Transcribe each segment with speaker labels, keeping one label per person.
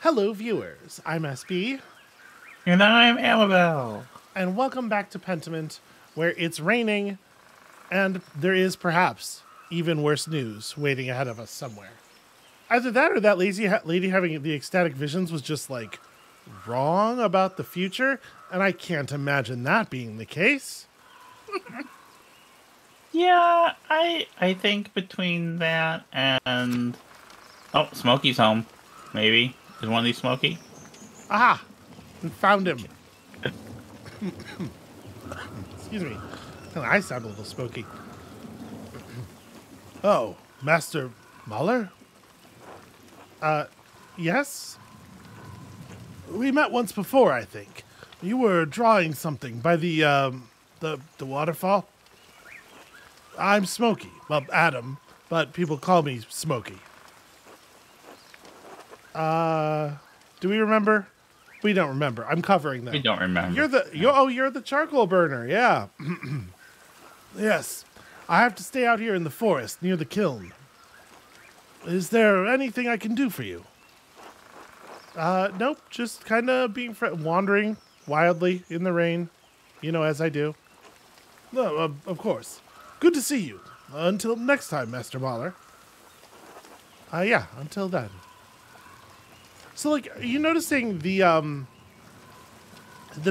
Speaker 1: Hello, viewers. I'm SB,
Speaker 2: And I'm Amabel.
Speaker 1: and welcome back to Pentiment, where it's raining, and there is perhaps even worse news waiting ahead of us somewhere. Either that or that lazy lady having the ecstatic visions was just like wrong about the future, and I can't imagine that being the case.
Speaker 2: Yeah, I think between that and Smokey's home. Maybe. Is one of these Smokey?
Speaker 1: Aha! We found him. Excuse me. I sound a little smoky. Oh, Master Mahler? Yes? We met once before, I think. You were drawing something by the waterfall. I'm Smokey. Well, Adam, but people call me Smokey. Do we remember? We don't remember. I'm covering them.
Speaker 2: We don't remember.
Speaker 1: You're the charcoal burner. Yeah. Yes. I have to stay out here in the forest near the kiln. Is there anything I can do for you? Nope. Just kind of being wandering wildly in the rain, as I do. No, of course. Good to see you. Until next time, Master Mahler. Yeah. Until then. So, like, are you noticing the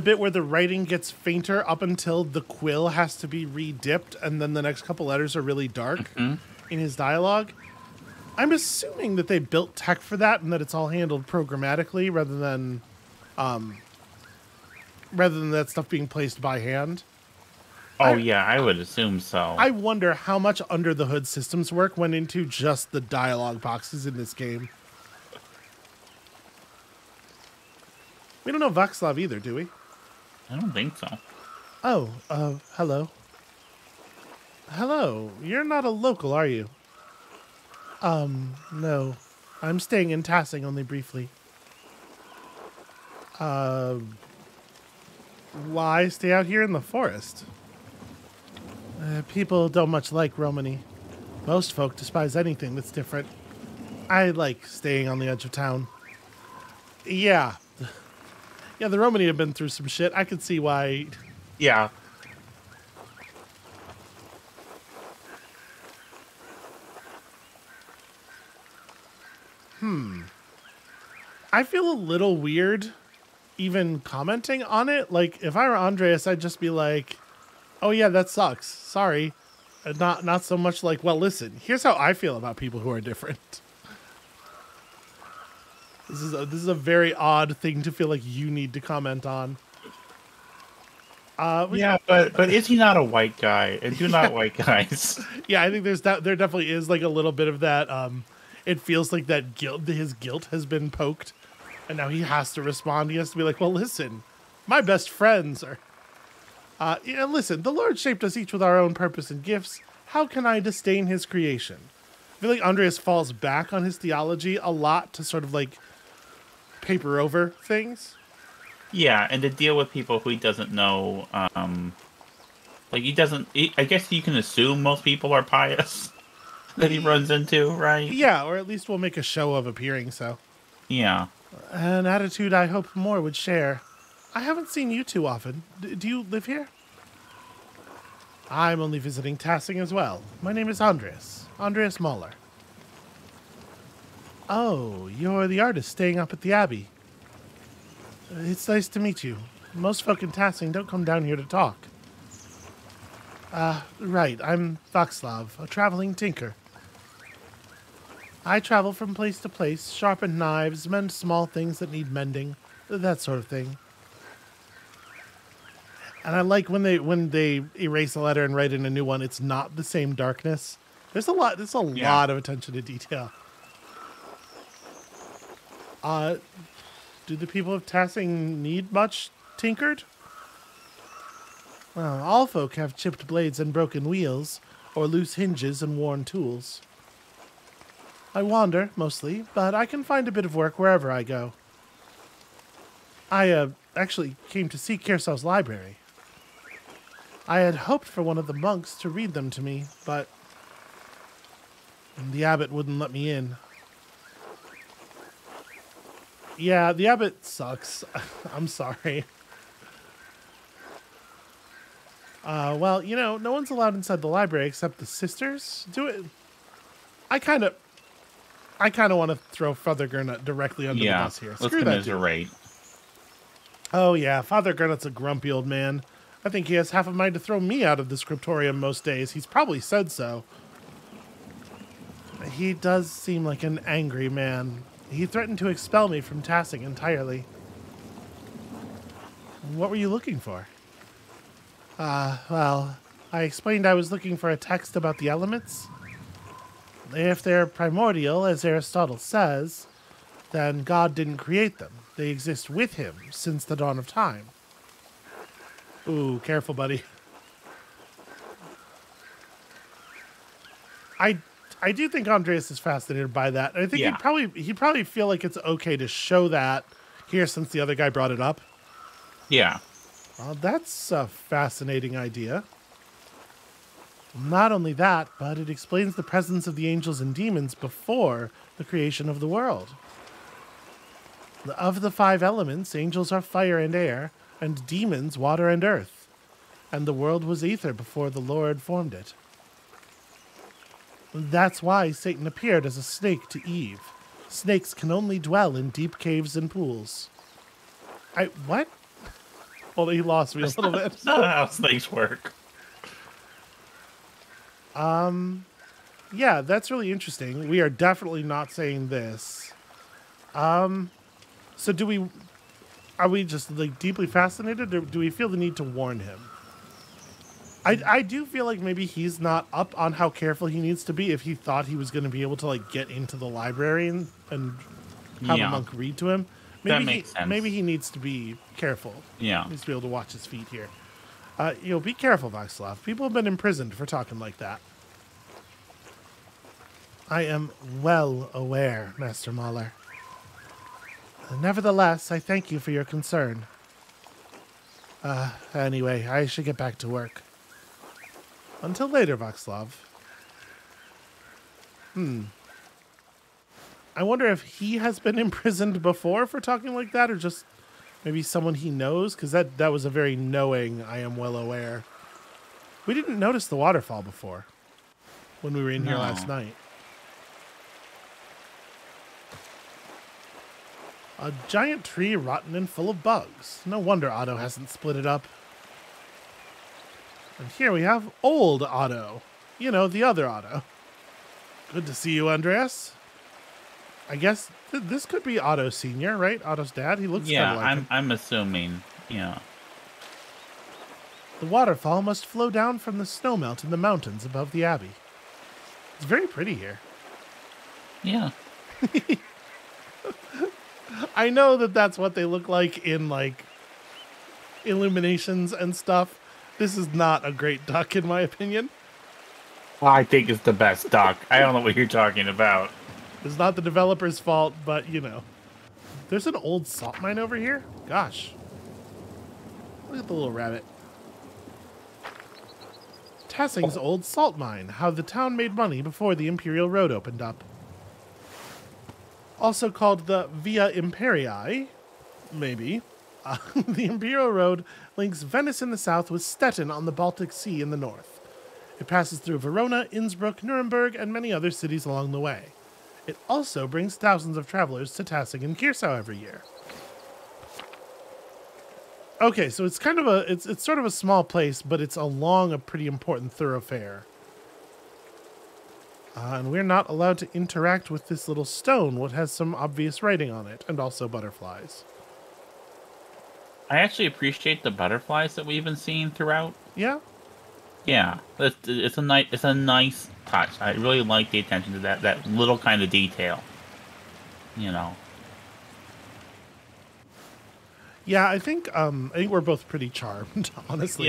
Speaker 1: bit where the writing gets fainter up until the quill has to be re-dipped, and then the next couple letters are really dark in his dialogue? I'm assuming that they built tech for that and that it's all handled programmatically rather than that stuff being placed by hand.
Speaker 2: Oh, yeah, I would assume so.
Speaker 1: I wonder how much under the hood systems work went into just the dialogue boxes in this game. We don't know Václav either, do we?
Speaker 2: I don't think so.
Speaker 1: Oh, hello. Hello. You're not a local, are you? No. I'm staying in Tassing only briefly. Why stay out here in the forest? People don't much like Romany. Most folk despise anything that's different. I like staying on the edge of town. Yeah. Yeah, the Romany have been through some shit. I can see why.
Speaker 2: Yeah.
Speaker 1: I feel a little weird even commenting on it. Like, if I were Andreas, I'd just be like, oh yeah, that sucks. Sorry. And not so much like, well, listen, here's how I feel about people who are different. This is a very odd thing to feel like you need to comment on.
Speaker 2: Yeah, but is he not a white guy? And do not white guys.
Speaker 1: Yeah, I think there definitely is like a little bit of that. It feels like that his guilt has been poked, and now he has to respond. He has to be like, well, listen, my best friends are. Yeah, listen, the Lord shaped us each with our own purpose and gifts. How can I disdain his creation? I feel like Andreas falls back on his theology a lot to sort of like paper over things.
Speaker 2: Yeah, and to deal with people who he doesn't know, like I guess you can assume most people are pious that he runs into, right?
Speaker 1: Yeah, or at least we'll make a show of appearing so.
Speaker 2: Yeah.
Speaker 1: An attitude I hope more would share. I haven't seen you too often. Do you live here? I'm only visiting Tassing as well. My name is Andreas Mahler. Oh, you're the artist staying up at the Abbey. It's nice to meet you. Most folk in Tassing don't come down here to talk. Right, I'm Václav, a traveling tinker. I travel from place to place, sharpen knives, mend small things that need mending, that sort of thing. And I like when they erase a letter and write in a new one, it's not the same darkness. There's a lot of attention to detail. Do the people of Tassing need much tinkered? Well, all folk have chipped blades and broken wheels, or loose hinges and worn tools. I wander, mostly, but I can find a bit of work wherever I go. I, actually came to see Kersaw's library. I had hoped for one of the monks to read them to me, but the abbot wouldn't let me in. Yeah, the abbot sucks. I'm sorry. Well, no one's allowed inside the library except the sisters. Do it. I kind of, want to throw Father Gurnut directly under the
Speaker 2: Yeah,
Speaker 1: bus here.
Speaker 2: let's
Speaker 1: Screw that dude.
Speaker 2: commiserate.
Speaker 1: Oh yeah, Father Gurnut's a grumpy old man. I think he has half a mind to throw me out of the scriptorium most days. He's probably said so. He does seem like an angry man. He threatened to expel me from Tassing entirely. What were you looking for? Well, I explained I was looking for a text about the elements. If they're primordial, as Aristotle says, then God didn't create them. They exist with him since the dawn of time. Ooh, careful, buddy. I do think Andreas is fascinated by that. I think he'd probably feel like it's okay to show that here since the other guy brought it up.
Speaker 2: Yeah.
Speaker 1: Well, that's a fascinating idea. Not only that, but it explains the presence of the angels and demons before the creation of the world. Of the 5 elements, angels are fire and air, and demons water and earth. And the world was ether before the Lord formed it. That's why Satan appeared as a snake to Eve. Snakes can only dwell in deep caves and pools. What? Well, he lost me a little bit.
Speaker 2: That's not how snakes work.
Speaker 1: Yeah, that's really interesting. We are definitely not saying this. So are we just like deeply fascinated, or do we feel the need to warn him? I do feel like maybe he's not up on how careful he needs to be if he thought he was going to be able to like get into the library and have a monk read to him.
Speaker 2: That makes sense.
Speaker 1: Maybe he needs to be careful.
Speaker 2: Yeah.
Speaker 1: He needs to be able to watch his feet here. Be careful, Václav. People have been imprisoned for talking like that. I am well aware, Master Mahler. Nevertheless, I thank you for your concern. Anyway, I should get back to work. Until later, Václav. I wonder if he has been imprisoned before for talking like that, or just maybe someone he knows, because that was a very knowing, I am well aware. We didn't notice the waterfall before when we were in here last night. A giant tree rotten and full of bugs. No wonder Otto hasn't split it up. And here we have old Otto. The other Otto. Good to see you, Andreas. I guess this could be Otto Sr., right? Otto's dad? He looks kind of like him.
Speaker 2: I'm assuming, yeah.
Speaker 1: The waterfall must flow down from the snowmelt in the mountains above the abbey. It's very pretty here.
Speaker 2: Yeah.
Speaker 1: I know that's what they look like in, like, illuminations and stuff. This is not a great duck, in my opinion.
Speaker 2: I think it's the best duck. I don't know what you're talking about.
Speaker 1: It's not the developer's fault, but, There's an old salt mine over here? Gosh. Look at the little rabbit. Tassing's old salt mine. How the town made money before the Imperial Road opened up. Also called the Via Imperii, maybe. The Imperial Road links Venice in the south with Stettin on the Baltic Sea in the north. It passes through Verona, Innsbruck, Nuremberg, and many other cities along the way. It also brings thousands of travelers to Tassing and Kirsau every year. Okay, so it's kind of it's sort of a small place, but it's along a pretty important thoroughfare. And we're not allowed to interact with this little stone, what has some obvious writing on it, and also butterflies.
Speaker 2: I actually appreciate the butterflies that we've been seeing throughout.
Speaker 1: Yeah?
Speaker 2: Yeah, it's a nice touch. I really like the attention to that little kind of detail.
Speaker 1: Yeah, I think we're both pretty charmed, honestly,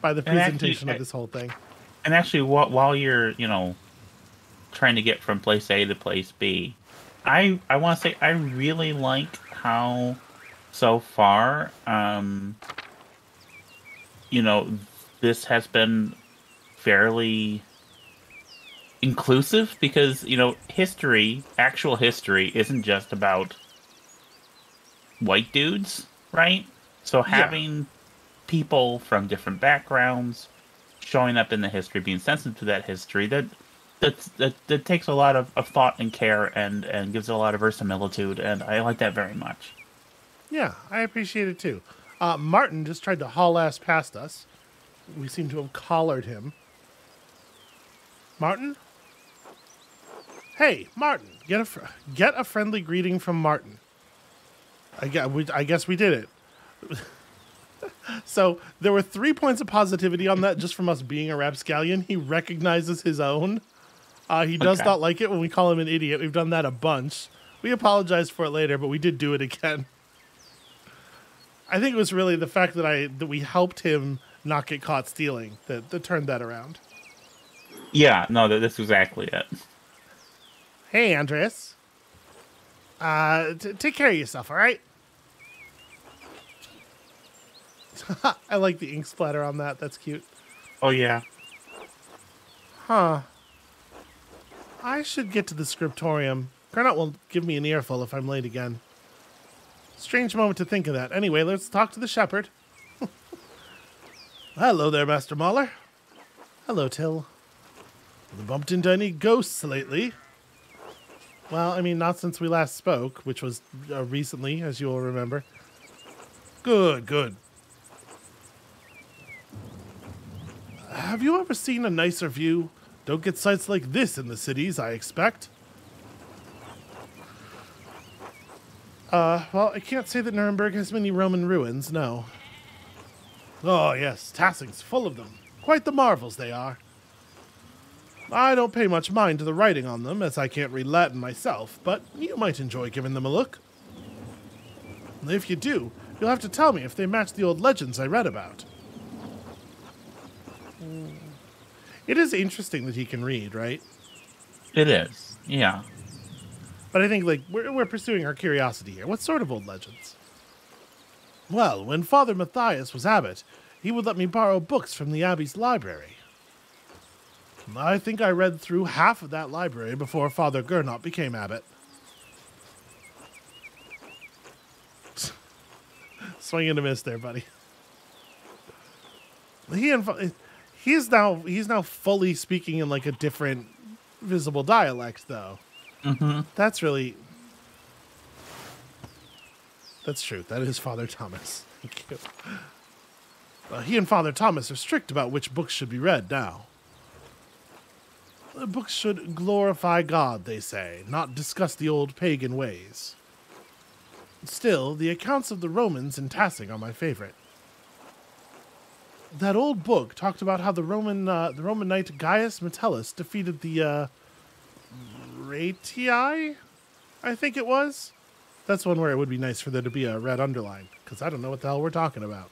Speaker 1: by the presentation of this whole thing.
Speaker 2: And actually, while you're trying to get from place A to place B, I want to say I really like how so far this has been fairly inclusive, because actual history isn't just about white dudes, right? So
Speaker 1: Yeah.
Speaker 2: having people from different backgrounds showing up in the history, being sensitive to that history, that takes a lot of thought and care and gives it a lot of verisimilitude, and I like that very much.
Speaker 1: Yeah, I appreciate it too. Martin just tried to haul ass past us. We seem to have collared him. Martin? Hey, Martin, get a friendly greeting from Martin. I guess we did it. So there were 3 points of positivity on that just from us being a rapscallion. He recognizes his own. He does
Speaker 2: Okay.
Speaker 1: not like it when we call him an idiot. We've done that a bunch. We apologize for it later, but we did do it again. I think it was really the fact that we helped him not get caught stealing that turned that around.
Speaker 2: Yeah, no, that's exactly it.
Speaker 1: Hey, Andres. Take care of yourself, all right? I like the ink splatter on that. That's cute.
Speaker 2: Oh yeah.
Speaker 1: Huh. I should get to the scriptorium. Granite will give me an earful if I'm late again. Strange moment to think of that. Anyway, let's talk to the shepherd. Hello there, Master Mauler. Hello, Till. Have you bumped into any ghosts lately? Well, I mean, not since we last spoke, which was recently, as you will remember. Good, good. Have you ever seen a nicer view? Don't get sights like this in the cities, I expect. Well, I can't say that Nuremberg has many Roman ruins, no. Oh, yes, Tassing's full of them. Quite the marvels they are. I don't pay much mind to the writing on them, as I can't read Latin myself, but you might enjoy giving them a look. If you do, you'll have to tell me if they match the old legends I read about. It is interesting that he can read, right?
Speaker 2: It is. Yeah.
Speaker 1: But I think, like, we're pursuing our curiosity here. What sort of old legends? Well, when Father Matthias was abbot, he would let me borrow books from the abbey's library. I think I read through half of that library before Father Gernot became abbot. Swing and a miss there, buddy. He's now fully speaking in like a different visible dialect, though.
Speaker 2: Mm-hmm.
Speaker 1: That's true. That is Father Thomas. Thank you. He and Father Thomas are strict about which books should be read now. The books should glorify God, they say, not discuss the old pagan ways. Still, the accounts of the Romans in Tassing are my favorite. That old book talked about how the Roman knight Gaius Metellus defeated the Ratii, I think it was. That's one where it would be nice for there to be a red underline, because I don't know what the hell we're talking about.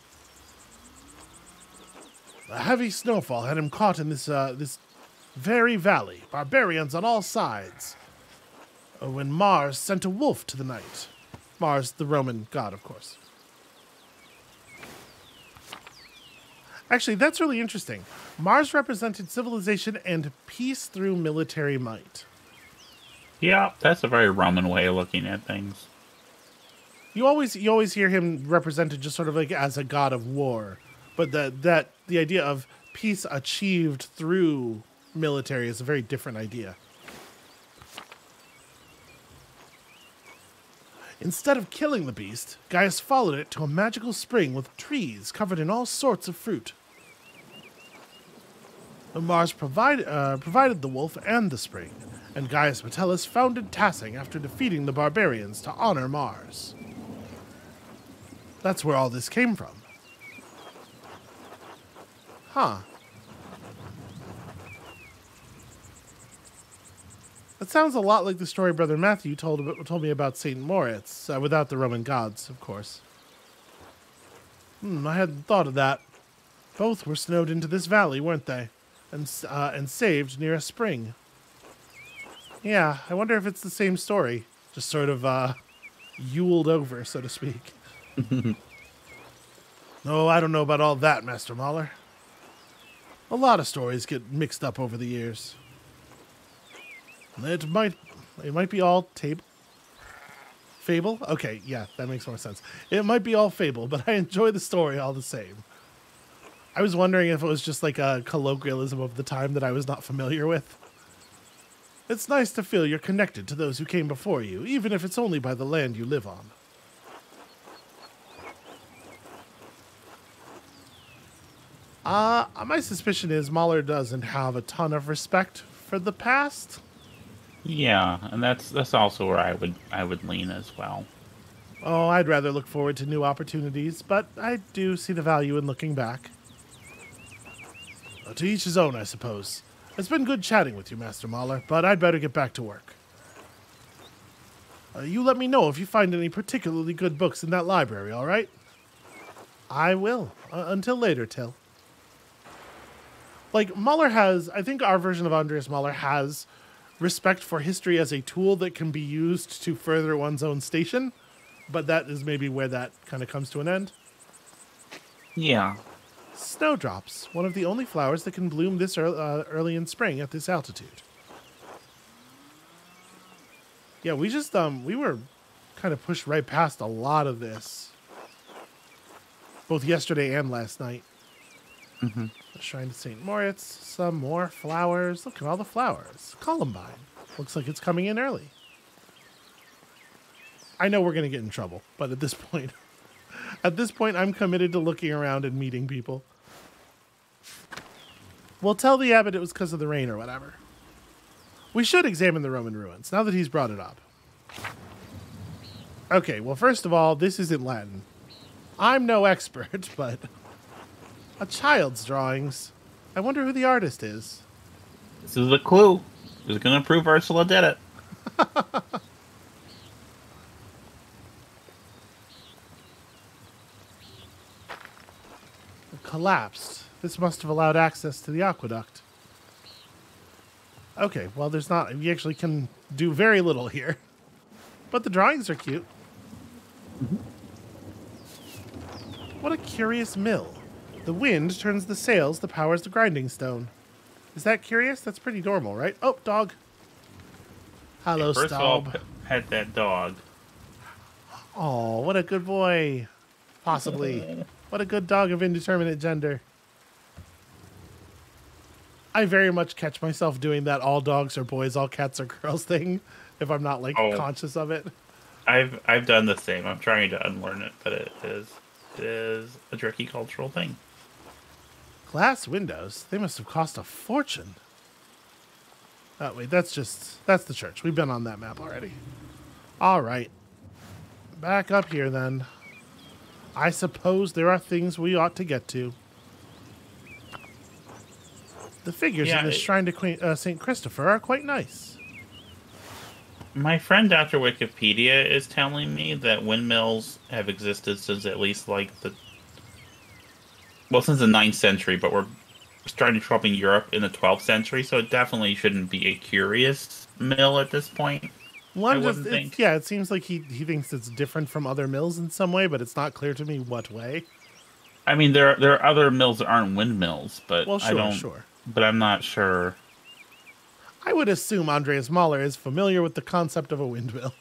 Speaker 1: A heavy snowfall had him caught in this very valley, barbarians on all sides. When Mars sent a wolf to the knight. Mars, the Roman god, of course. Actually, that's really interesting. Mars represented civilization and peace through military might.
Speaker 2: Yeah, that's a very Roman way of looking at things.
Speaker 1: You always hear him represented just sort of like as a god of war, but the idea of peace achieved through military is a very different idea. Instead of killing the beast, Gaius followed it to a magical spring with trees covered in all sorts of fruit. Mars provided the wolf and the spring, and Gaius Metellus founded Tassing after defeating the barbarians to honor Mars. That's where all this came from. Huh. That sounds a lot like the story Brother Matthew told me about St. Moritz, without the Roman gods, of course. I hadn't thought of that. Both were snowed into this valley, weren't they? And saved near a spring. Yeah, I wonder if it's the same story. Just sort of, Yuled over, so to speak. No, I don't know about all that, Master Mahler. A lot of stories get mixed up over the years. It might be all table. Fable? Okay, yeah, that makes more sense. It might be all fable, but I enjoy the story all the same. I was wondering if it was just like a colloquialism of the time that I was not familiar with. It's nice to feel you're connected to those who came before you, even if it's only by the land you live on. My suspicion is Mahler doesn't have a ton of respect for the past.
Speaker 2: Yeah, and that's also where I would lean as well.
Speaker 1: Oh, I'd rather look forward to new opportunities, but I do see the value in looking back. To each his own, I suppose. It's been good chatting with you, Master Mahler, but I'd better get back to work. You let me know if you find any particularly good books in that library, all right? I will. Until later, Till. Like, Mahler has, I think our version of Andreas Mahler has respect for history as a tool that can be used to further one's own station, but that is maybe where that kind of comes to an end.
Speaker 2: Yeah.
Speaker 1: Snowdrops, one of the only flowers that can bloom this early in spring at this altitude. Yeah, we were kind of pushed right past a lot of this, both yesterday and last night.
Speaker 2: Mm-hmm.
Speaker 1: The Shrine to St. Moritz, some more flowers. Look at all the flowers. Columbine. Looks like it's coming in early. I know we're going to get in trouble, but at this point, I'm committed to looking around and meeting people. We'll tell the abbot it was because of the rain or whatever. We should examine the Roman ruins, now that he's brought it up. Okay, well, first of all, this isn't Latin. I'm no expert, but a child's drawings. I wonder who the artist is.
Speaker 2: This is a clue. This is going to prove Ursula did it.
Speaker 1: It collapsed. This must have allowed access to the aqueduct. Okay, well, there's not... You actually can do very little here. But the drawings are cute.
Speaker 2: Mm-hmm.
Speaker 1: What a curious mill. The wind turns the sails that powers the grinding stone. Is that curious? That's pretty normal, right? Oh, dog. Hello,
Speaker 2: First of all,
Speaker 1: Staub.
Speaker 2: pet that dog.
Speaker 1: Oh, what a good boy. Possibly. What a good dog of indeterminate gender. I very much catch myself doing that all dogs are boys, all cats are girls thing if I'm not, like, conscious of it.
Speaker 2: I've done the same. I'm trying to unlearn it, but it is a tricky cultural thing.
Speaker 1: Glass windows? They must have cost a fortune. Oh, wait, that's the church. We've been on that map already. All right. Back up here, then. I suppose there are things we ought to get to. The figures in the Shrine to St. Christopher are quite nice.
Speaker 2: My friend Dr. Wikipedia is telling me that windmills have existed since at least since the 9th century, but we're starting to show up in Europe in the 12th century, so it definitely shouldn't be a curious mill at this point.
Speaker 1: Well, it seems like he thinks it's different from other mills in some way, but it's not clear to me what way.
Speaker 2: I mean, there are other mills that aren't windmills, but
Speaker 1: sure.
Speaker 2: But I'm not sure.
Speaker 1: I would assume Andreas Mahler is familiar with the concept of a windmill.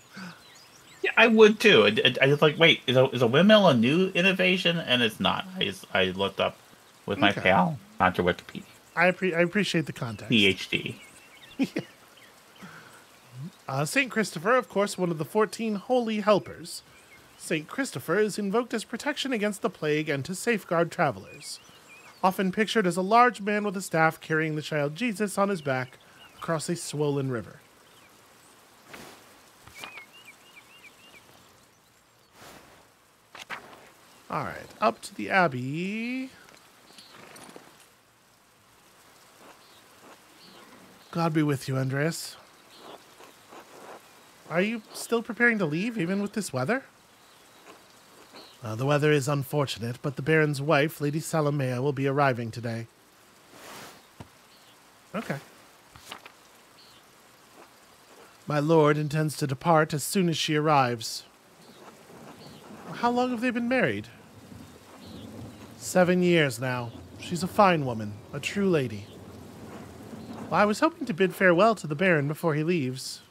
Speaker 2: Yeah, I would too. I was like, wait, is a windmill a new innovation? And it's not. I looked up with my pal, Dr. Wikipedia.
Speaker 1: I appreciate the context.
Speaker 2: PhD.
Speaker 1: St. Christopher, of course, one of the 14 holy helpers. St. Christopher is invoked as protection against the plague and to safeguard travelers. Often pictured as a large man with a staff carrying the child Jesus on his back across a swollen river. All right, up to the Abbey. God be with you, Andreas. Are you still preparing to leave, even with this weather? The weather is unfortunate, but the Baron's wife, Lady Salomea, will be arriving today. Okay. My lord intends to depart as soon as she arrives. How long have they been married? 7 years now. She's a fine woman, a true lady. Well, I was hoping to bid farewell to the Baron before he leaves.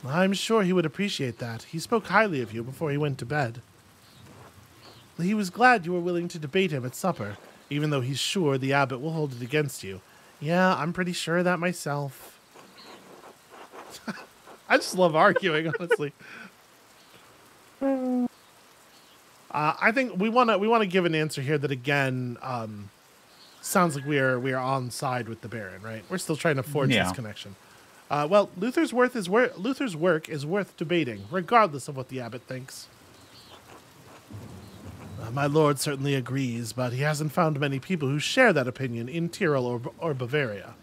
Speaker 1: I'm sure he would appreciate that. He spoke highly of you before he went to bed. He was glad you were willing to debate him at supper, even though he's sure the abbot will hold it against you. Yeah, I'm pretty sure of that myself. I just love arguing, honestly. I think we want to give an answer here that again sounds like we are on side with the Baron, right? We're still trying to forge this connection. Well, Luther's work is worth debating, regardless of what the abbot thinks. My lord certainly agrees, but he hasn't found many people who share that opinion in Tyrol or Bavaria.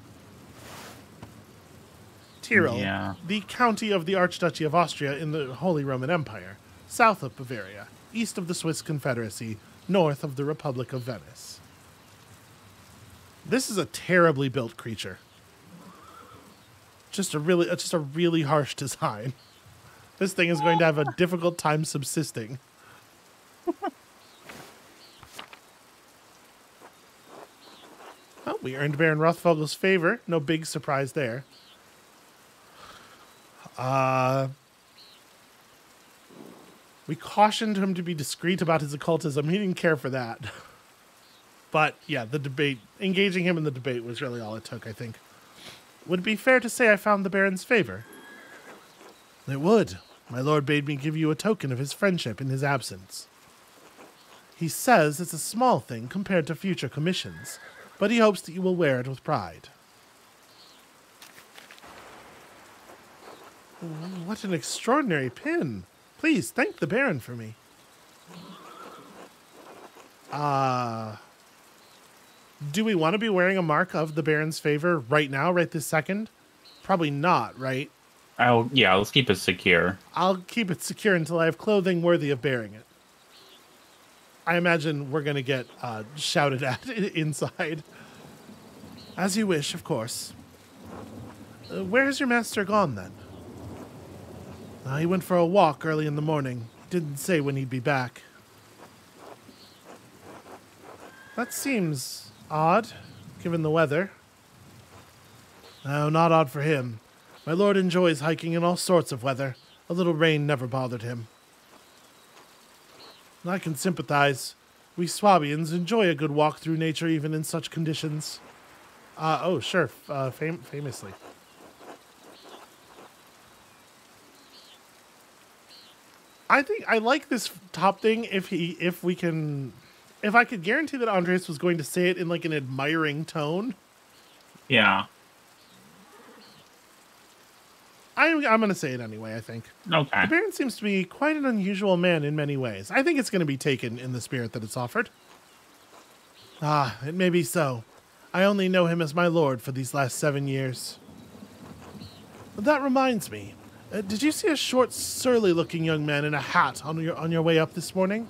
Speaker 1: Tyrol, the county of the Archduchy of Austria in the Holy Roman Empire, south of Bavaria, east of the Swiss Confederacy, north of the Republic of Venice. This is a terribly built creature. Just a really harsh design. This thing is going to have a difficult time subsisting. Well, we earned Baron Rothvogel's favor. No big surprise there. We cautioned him to be discreet about his occultism. He didn't care for that. But, yeah, the debate, engaging him in the debate was really all it took, I think. Would it be fair to say I found the Baron's favor? It would. My lord bade me give you a token of his friendship in his absence. He says it's a small thing compared to future commissions, but he hopes that you will wear it with pride. What an extraordinary pin. Please, thank the Baron for me. Do we want to be wearing a mark of the Baron's favor right now, right this second? Probably not, right?
Speaker 2: Let's keep it secure.
Speaker 1: I'll keep it secure until I have clothing worthy of bearing it. I imagine we're going to get shouted at inside. As you wish, of course. Where has your master gone, then? He went for a walk early in the morning. Didn't say when he'd be back. That seems odd, given the weather. No, not odd for him. My lord enjoys hiking in all sorts of weather. A little rain never bothered him. I can sympathize. We Swabians enjoy a good walk through nature even in such conditions. Oh, sure, famously. I think I like this top thing if I could guarantee that Andres was going to say it in like an admiring tone.
Speaker 2: Yeah.
Speaker 1: I'm going to say it anyway, I think.
Speaker 2: Okay.
Speaker 1: The Baron seems to be quite an unusual man in many ways. I think it's going to be taken in the spirit that it's offered. It may be so. I only know him as my lord for these last 7 years. But that reminds me. Did you see a short, surly-looking young man in a hat on your way up this morning?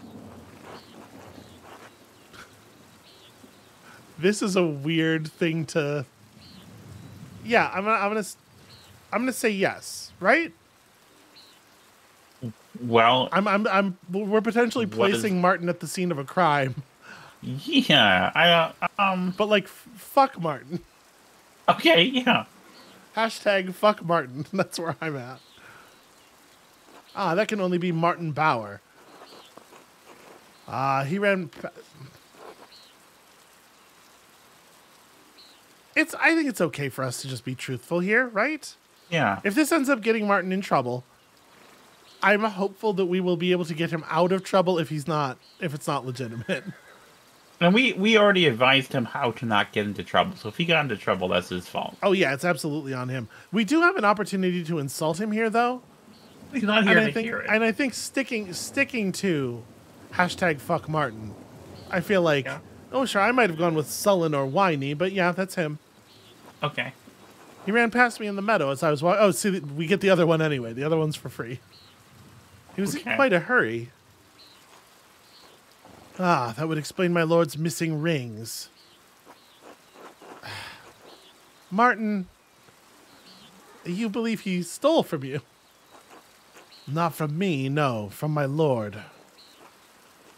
Speaker 1: This is a weird thing to. Yeah, I'm gonna say yes, right?
Speaker 2: Well,
Speaker 1: we're potentially placing Martin at the scene of a crime.
Speaker 2: Yeah,
Speaker 1: But like, fuck Martin.
Speaker 2: Okay, yeah.
Speaker 1: Hashtag fuck Martin. That's where I'm at. That can only be Martin Bauer. He ran. I think it's okay for us to just be truthful here, right?
Speaker 2: Yeah.
Speaker 1: If this ends up getting Martin in trouble, I'm hopeful that we will be able to get him out of trouble if it's not legitimate.
Speaker 2: And we already advised him how to not get into trouble. So if he got into trouble, that's his fault.
Speaker 1: Oh yeah, it's absolutely on him. We do have an opportunity to insult him here, though.
Speaker 2: He's not here to hear it.
Speaker 1: And I think sticking to hashtag fuck Martin, I feel like, oh sure, I might have gone with sullen or whiny, but yeah, that's him.
Speaker 2: Okay.
Speaker 1: He ran past me in the meadow as I was walking. Oh, see, we get the other one anyway. The other one's for free. He was in quite a hurry. That would explain my lord's missing rings. Martin, you believe he stole from you? Not from me, no, from my lord.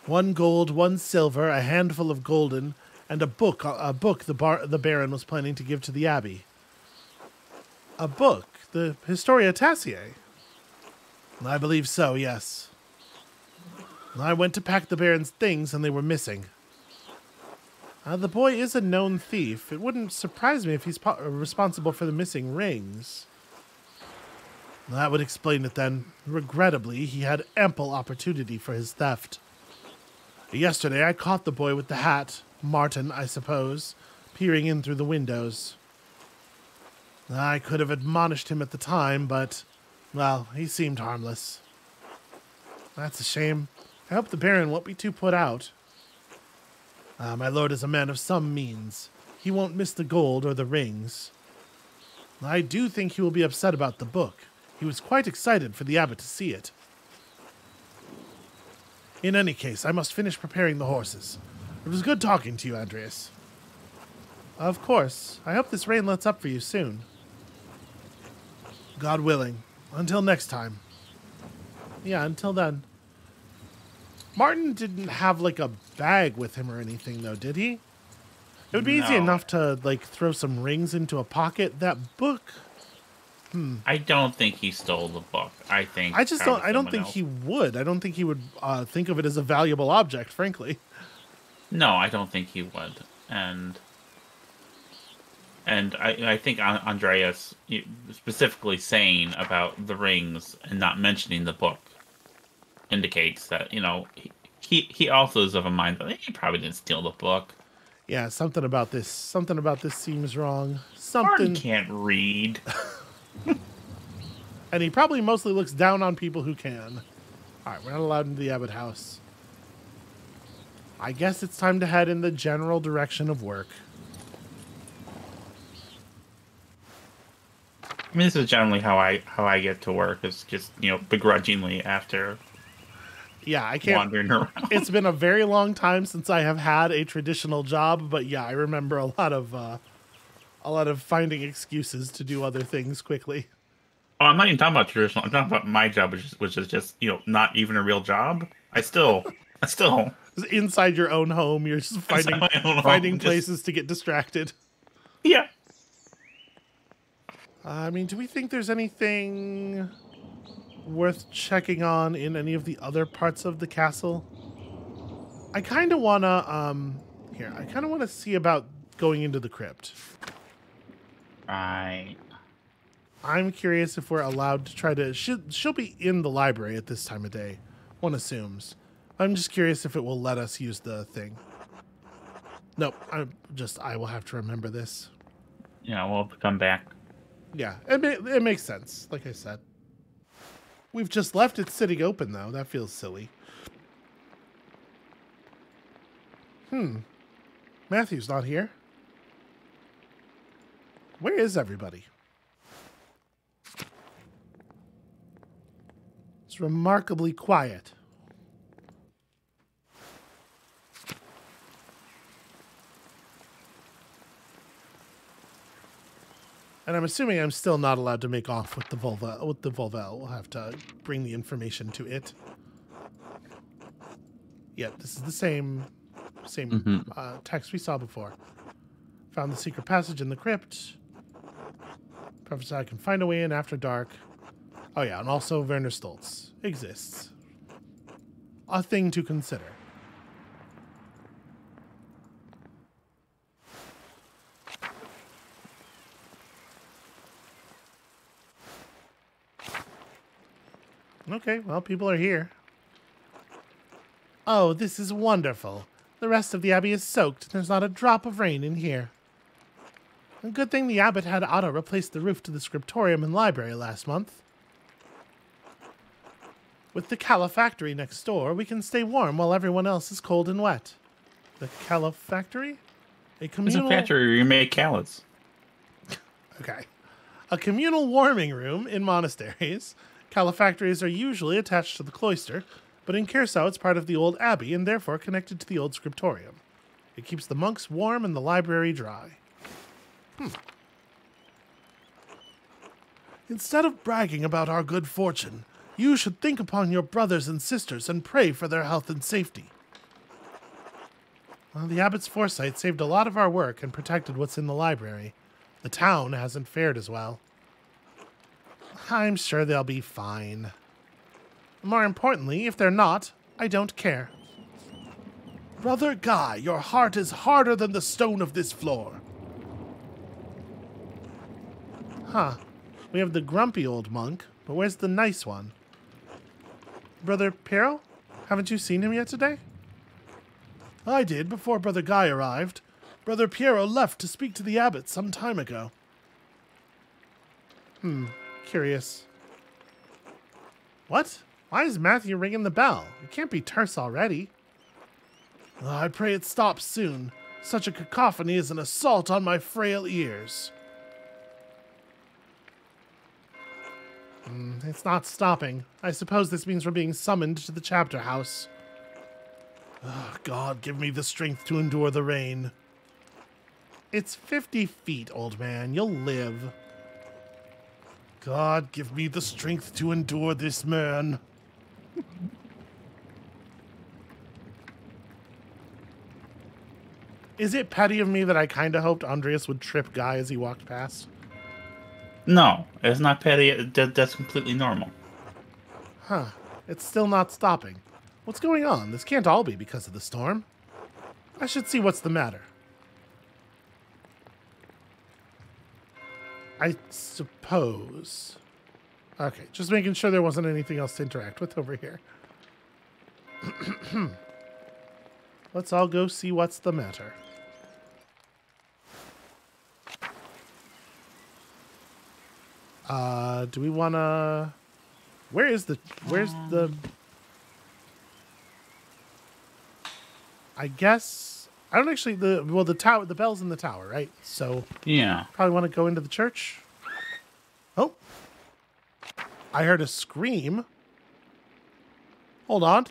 Speaker 1: 1 gold, 1 silver, a handful of golden, and a book the Baron was planning to give to the Abbey. A book? The Historia Tassiae? I believe so, yes. I went to pack the Baron's things and they were missing. The boy is a known thief. It wouldn't surprise me if he's responsible for the missing rings. That would explain it then. Regrettably, he had ample opportunity for his theft. Yesterday, I caught the boy with the hat, Martin, I suppose, peering in through the windows. I could have admonished him at the time, but, well, he seemed harmless. That's a shame. I hope the Baron won't be too put out. My lord is a man of some means. He won't miss the gold or the rings. I do think he will be upset about the book. He was quite excited for the abbot to see it. In any case, I must finish preparing the horses. It was good talking to you, Andreas. Of course. I hope this rain lets up for you soon. God willing. Until next time. Yeah, until then. Martin didn't have, like, a bag with him or anything, though, did he? It would be easy enough to, like, throw some rings into a pocket. That book...
Speaker 2: I don't think he stole the book. I don't
Speaker 1: think he would. I don't think he would think of it as a valuable object, frankly.
Speaker 2: No, I don't think he would. And I think Andreas specifically saying about the rings and not mentioning the book indicates that, he also is of a mind that he probably didn't steal the book.
Speaker 1: Yeah, something about this seems wrong.
Speaker 2: Martin can't read.
Speaker 1: And he probably mostly looks down on people who can. Alright, we're not allowed into the Abbot house. I guess it's time to head in the general direction of work.
Speaker 2: I mean, this is generally how I get to work. Is just, begrudgingly after
Speaker 1: I can't
Speaker 2: wandering around.
Speaker 1: It's been a very long time since I have had a traditional job, but yeah, I remember a lot of finding excuses to do other things quickly.
Speaker 2: Oh, I'm not even talking about traditional. I'm talking about my job, which is just, not even a real job. I still
Speaker 1: inside your own home, you're just finding places to get distracted.
Speaker 2: Yeah.
Speaker 1: I mean, do we think there's anything worth checking on in any of the other parts of the castle? I kind of want to see about going into the crypt.
Speaker 2: Right.
Speaker 1: I'm curious if we're allowed to try to... She'll be in the library at this time of day, one assumes. I'm just curious if it will let us use the thing. Nope, I will have to remember this.
Speaker 2: Yeah, we'll come back.
Speaker 1: Yeah, it makes sense, like I said. We've just left it sitting open, though. That feels silly. Matthew's not here. Where is everybody? It's remarkably quiet. And I'm assuming I'm still not allowed to make off with the Volvel. We'll have to bring the information to it. Yep, this is the same text we saw before. Found the secret passage in the crypt. Prophesy I can find a way in after dark. Oh yeah, and also Werner Stoltz exists. A thing to consider. Okay, well, people are here. Oh, this is wonderful. The rest of the abbey is soaked. There's not a drop of rain in here. A good thing the abbot had Otto replace the roof to the scriptorium and library last month. With the calefactory next door, we can stay warm while everyone else is cold and wet. The calefactory?
Speaker 2: It's a factory where you make callets.
Speaker 1: Okay. A communal warming room in monasteries. Calefactories are usually attached to the cloister, but in Curacao it's part of the old abbey and therefore connected to the old scriptorium. It keeps the monks warm and the library dry. Instead of bragging about our good fortune, you should think upon your brothers and sisters and pray for their health and safety. Well, the abbot's foresight saved a lot of our work and protected what's in the library. The town hasn't fared as well. I'm sure they'll be fine. More importantly, if they're not, I don't care. Brother Guy, your heart is harder than the stone of this floor. Huh. We have the grumpy old monk, but where's the nice one? Brother Piero? Haven't you seen him yet today? I did, before Brother Guy arrived. Brother Piero left to speak to the abbot some time ago. Curious. What? Why is Matthew ringing the bell? It can't be terse already. I pray it stops soon. Such a cacophony is an assault on my frail ears. It's not stopping. I suppose this means we're being summoned to the chapter house. Oh, God, give me the strength to endure the rain. It's 50 feet, old man. You'll live. God, give me the strength to endure this, man. Is it petty of me that I kind of hoped Andreas would trip Guy as he walked past?
Speaker 2: No, it's not petty. That's completely normal.
Speaker 1: Huh. It's still not stopping. What's going on? This can't all be because of the storm. I should see what's the matter. I suppose. Okay, just making sure there wasn't anything else to interact with over here. Let's all go see what's the matter. Do we want to... Where's the... I guess... I don't actually... The tower... The bell's in the tower, right? So...
Speaker 2: Yeah.
Speaker 1: Probably want to go into the church. Oh. I heard a scream. Hold on.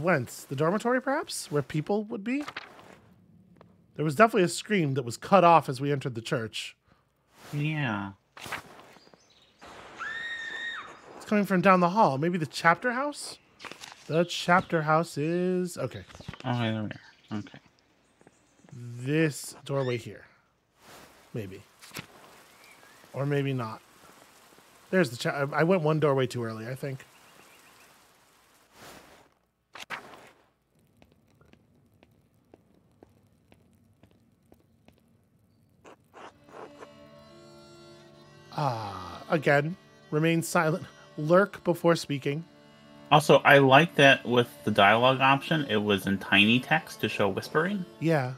Speaker 1: Whence? The dormitory, perhaps? Where people would be? There was definitely a scream that was cut off as we entered the church.
Speaker 2: Yeah.
Speaker 1: It's coming from down the hall. Maybe the chapter house? The chapter house is... Okay.
Speaker 2: Oh, there we are. Okay.
Speaker 1: This doorway here. Maybe. Or maybe not. There's the I went one doorway too early, I think. Again, remain silent. Lurk before speaking.
Speaker 2: Also, I like that with the dialogue option, it was in tiny text to show whispering.
Speaker 1: Yeah.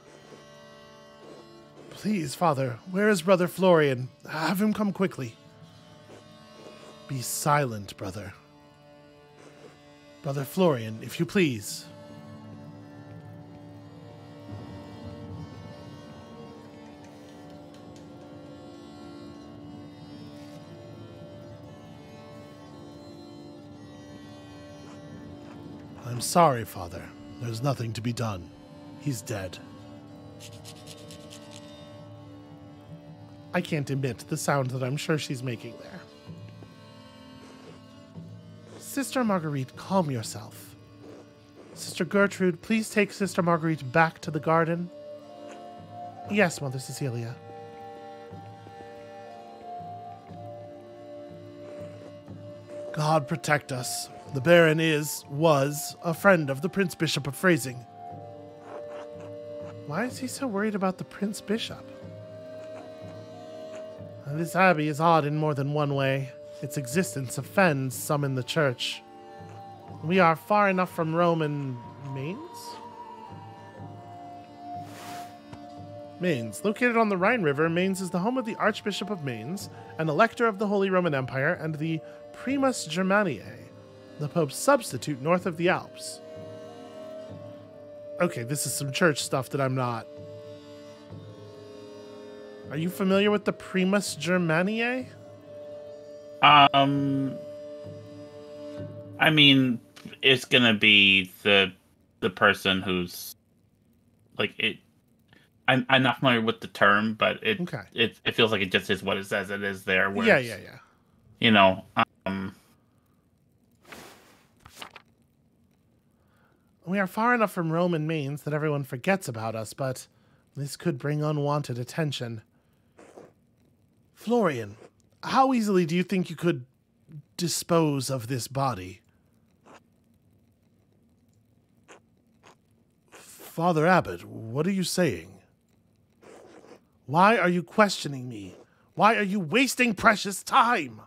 Speaker 1: Please, Father, where is Brother Florian? Have him come quickly. Be silent, brother. Brother Florian, if you please. I'm sorry, Father. There's nothing to be done. He's dead. I can't emit the sound that I'm sure she's making there. Sister Marguerite, calm yourself. Sister Gertrude, please take Sister Marguerite back to the garden. Yes, Mother Cecilia. God protect us. The Baron was a friend of the Prince Bishop of Phrasing. Why is he so worried about the Prince Bishop? This abbey is odd in more than one way. Its existence offends some in the church. We are far enough from Rome and Mainz? Mainz. Located on the Rhine River, Mainz is the home of the Archbishop of Mainz, an elector of the Holy Roman Empire, and the Primus Germaniae, the Pope's substitute north of the Alps. Okay, this is some church stuff that I'm not. Are you familiar with the Primus Germaniae?
Speaker 2: I mean, it's gonna be the person who's like it. I'm not familiar with the term, but it feels like it just is what it says it is there. Where
Speaker 1: Yeah.
Speaker 2: You know.
Speaker 1: We are far enough from Rome and Mainz that everyone forgets about us, but this could bring unwanted attention. Florian, how easily do you think you could dispose of this body. Father Abbot, what are you saying? Why are you questioning me? Why are you wasting precious time?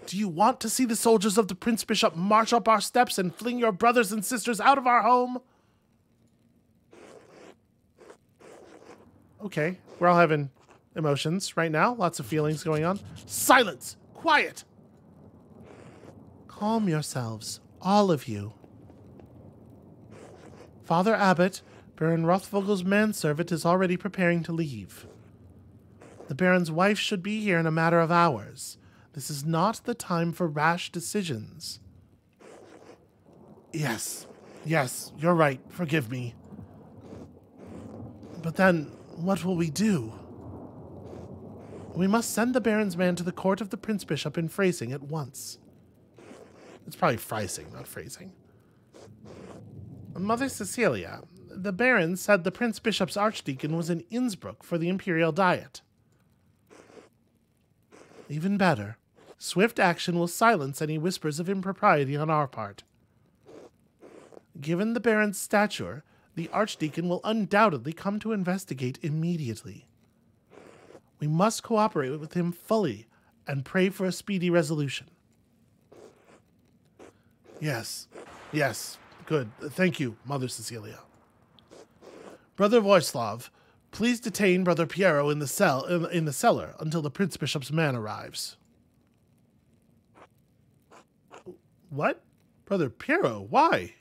Speaker 1: Do you want to see the soldiers of the Prince Bishop march up our steps and fling your brothers and sisters out of our home? Okay, we're all having emotions right now. Lots of feelings going on. Silence! Quiet! Calm yourselves, all of you. Father Abbot, Baron Rothvogel's manservant, is already preparing to leave. The Baron's wife should be here in a matter of hours. This is not the time for rash decisions. Yes, you're right. Forgive me. But then, what will we do? We must send the Baron's man to the court of the Prince Bishop in Freising at once. It's probably Freising, not Phrasing. Mother Cecilia, the Baron said the Prince Bishop's archdeacon was in Innsbruck for the imperial diet. Even better. Swift action will silence any whispers of impropriety on our part. Given the Baron's stature, the archdeacon will undoubtedly come to investigate immediately. We must cooperate with him fully and pray for a speedy resolution. Yes, good. Thank you, Mother Cecilia. Brother Voislav, please detain Brother Piero in the cellar until the Prince Bishop's man arrives. What? Brother Piero, why?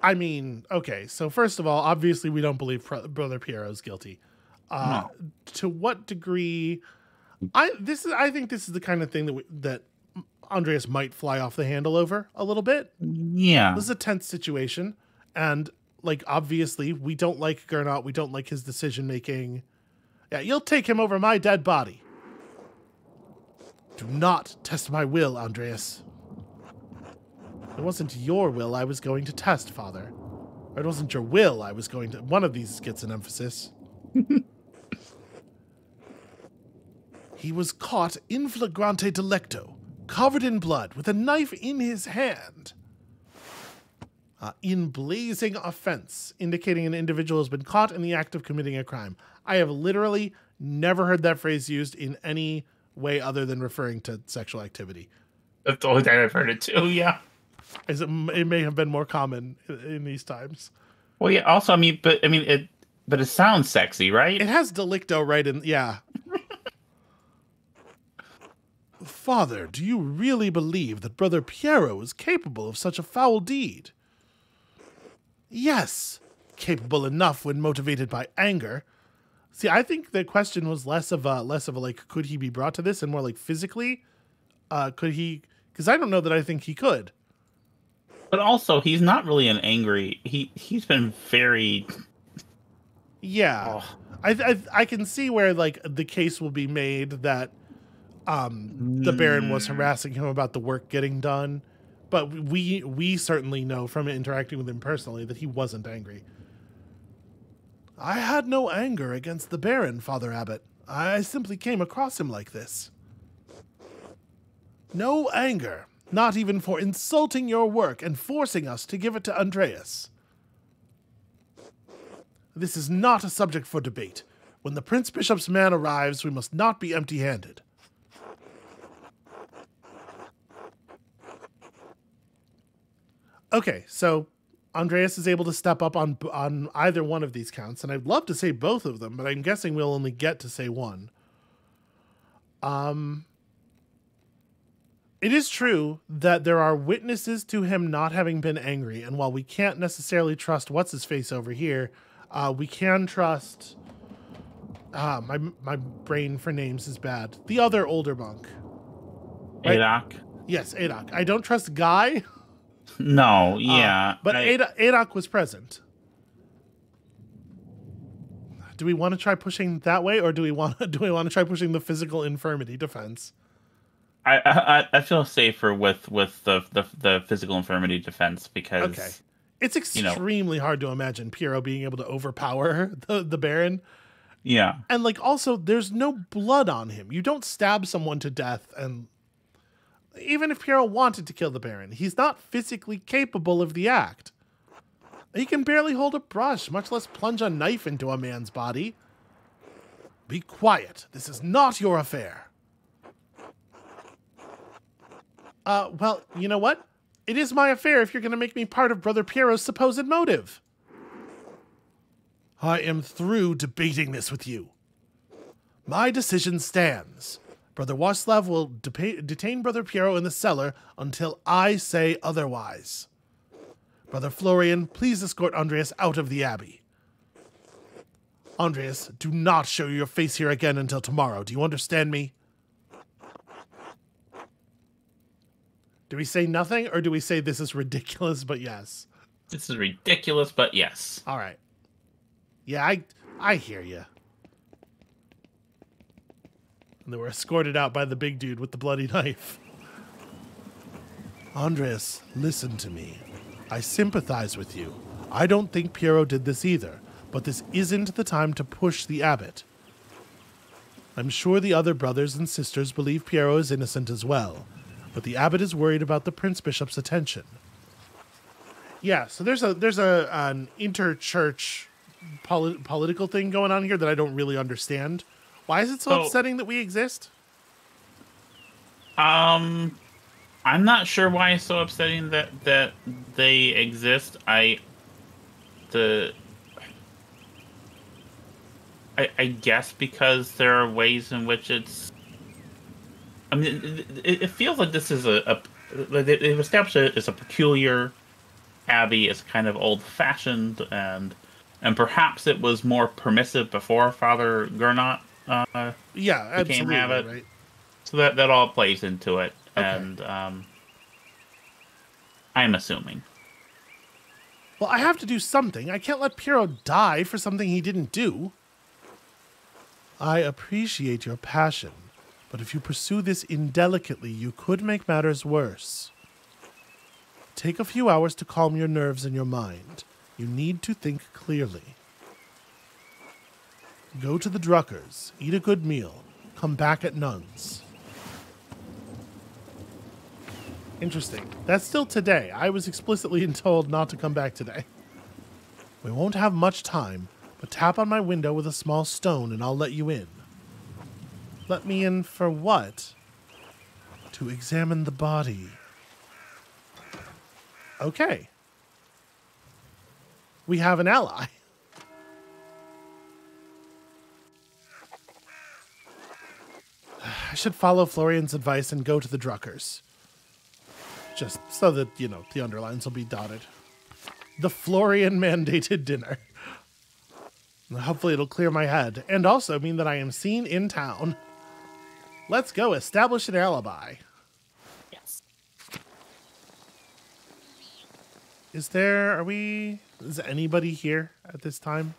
Speaker 1: I mean, okay, so first of all, obviously we don't believe Brother Piero is guilty.
Speaker 2: No.
Speaker 1: To what degree? I think this is the kind of thing that Andreas might fly off the handle over a little bit.
Speaker 2: Yeah.
Speaker 1: This is a tense situation, and like obviously we don't like Gernot, we don't like his decision making. Yeah, you'll take him over my dead body. Do not test my will, Andreas. It wasn't your will I was going to test, Father. Or it wasn't your will I was going to... One of these gets an emphasis. He was caught in flagrante delicto, covered in blood, with a knife in his hand. In blazing offense, indicating an individual has been caught in the act of committing a crime. I have literally never heard that phrase used in any way other than referring to sexual activity.
Speaker 2: That's the only time I've heard it too, yeah.
Speaker 1: It may have been more common in these times.
Speaker 2: Well, yeah, also, but it sounds sexy, right?
Speaker 1: It has delicto right in, yeah. Father, do you really believe that Brother Piero is capable of such a foul deed? Yes, capable enough when motivated by anger. See, I think the question was less of a like, could he be brought to this, and more like physically, could he? Because I don't know that I think he could.
Speaker 2: But also, he's not really an angry. He's been very.
Speaker 1: Yeah, I can see where like the case will be made that the Baron was harassing him about the work getting done, but we certainly know from interacting with him personally that he wasn't angry. I had no anger against the Baron, Father Abbot. I simply came across him like this. No anger, not even for insulting your work and forcing us to give it to Andreas. This is not a subject for debate. When the Prince Bishop's man arrives, we must not be empty-handed. Okay, so Andreas is able to step up on either one of these counts, and I'd love to say both of them, but I'm guessing we'll only get to say one. It is true that there are witnesses to him not having been angry, and while we can't necessarily trust what's-his-face over here, we can trust... my brain for names is bad. The other older monk. Right?
Speaker 2: Adok?
Speaker 1: Yes, Adok. I don't trust Guy...
Speaker 2: No, yeah.
Speaker 1: But Adok was present. Do we want to try pushing that way, or do we want to try pushing the physical infirmity defense?
Speaker 2: I feel safer with the physical infirmity defense because
Speaker 1: it's extremely hard to imagine Piero being able to overpower the Baron,
Speaker 2: Yeah.
Speaker 1: And, like, also, there's no blood on him. You don't stab someone to death, and even if Piero wanted to kill the Baron, he's not physically capable of the act. He can barely hold a brush, much less plunge a knife into a man's body. Be quiet. This is not your affair. Well, you know what? It is my affair if you're going to make me part of Brother Piero's supposed motive. I am through debating this with you. My decision stands. Brother Waslav will detain Brother Piero in the cellar until I say otherwise. Brother Florian, please escort Andreas out of the abbey. Andreas, do not show your face here again until tomorrow. Do you understand me? Do we say nothing, or do we say this is ridiculous, but yes?
Speaker 2: This is ridiculous, but yes.
Speaker 1: All right. Yeah, I hear you. And they were escorted out by the big dude with the bloody knife. Andreas, listen to me. I sympathize with you. I don't think Piero did this either, but this isn't the time to push the abbot. I'm sure the other brothers and sisters believe Piero is innocent as well, but the abbot is worried about the Prince Bishop's attention. Yeah, so there's an interchurch political thing going on here that I don't really understand. Why is it so upsetting that we exist?
Speaker 2: I'm not sure why it's so upsetting that they exist. I guess because there are ways in which it's. I mean, it feels like this is they've established it as a peculiar abbey. It's kind of old-fashioned, and perhaps it was more permissive before Father Gernot became abbot. Right. So that all plays into it, okay. And I'm assuming.
Speaker 1: Well, I have to do something. I can't let Piero die for something he didn't do. I appreciate your passion, but if you pursue this indelicately, you could make matters worse. Take a few hours to calm your nerves and your mind. You need to think clearly. Go to the Druckers, eat a good meal, come back at Nuns. Interesting. That's still today. I was explicitly told not to come back today. We won't have much time, but tap on my window with a small stone and I'll let you in. Let me in for what? To examine the body. Okay. We have an ally. I should follow Florian's advice and go to the Druckers. Just so that, you know, the underlines will be dotted. The Florian mandated dinner. Hopefully it'll clear my head, and also mean that I am seen in town. Let's go establish an alibi.
Speaker 2: Yes.
Speaker 1: Is anybody here at this time?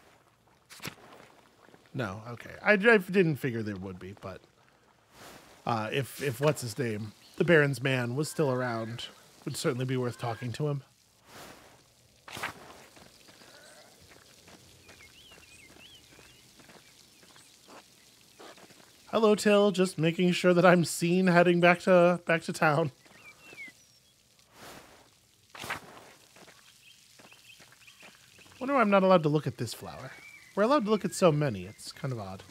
Speaker 1: No, okay. I didn't figure there would be, but if what's his name, the Baron's man, was still around, would certainly be worth talking to him. Hello, Till. Just making sure that I'm seen heading back to town. Wonder why I'm not allowed to look at this flower. We're allowed to look at so many. It's kind of odd.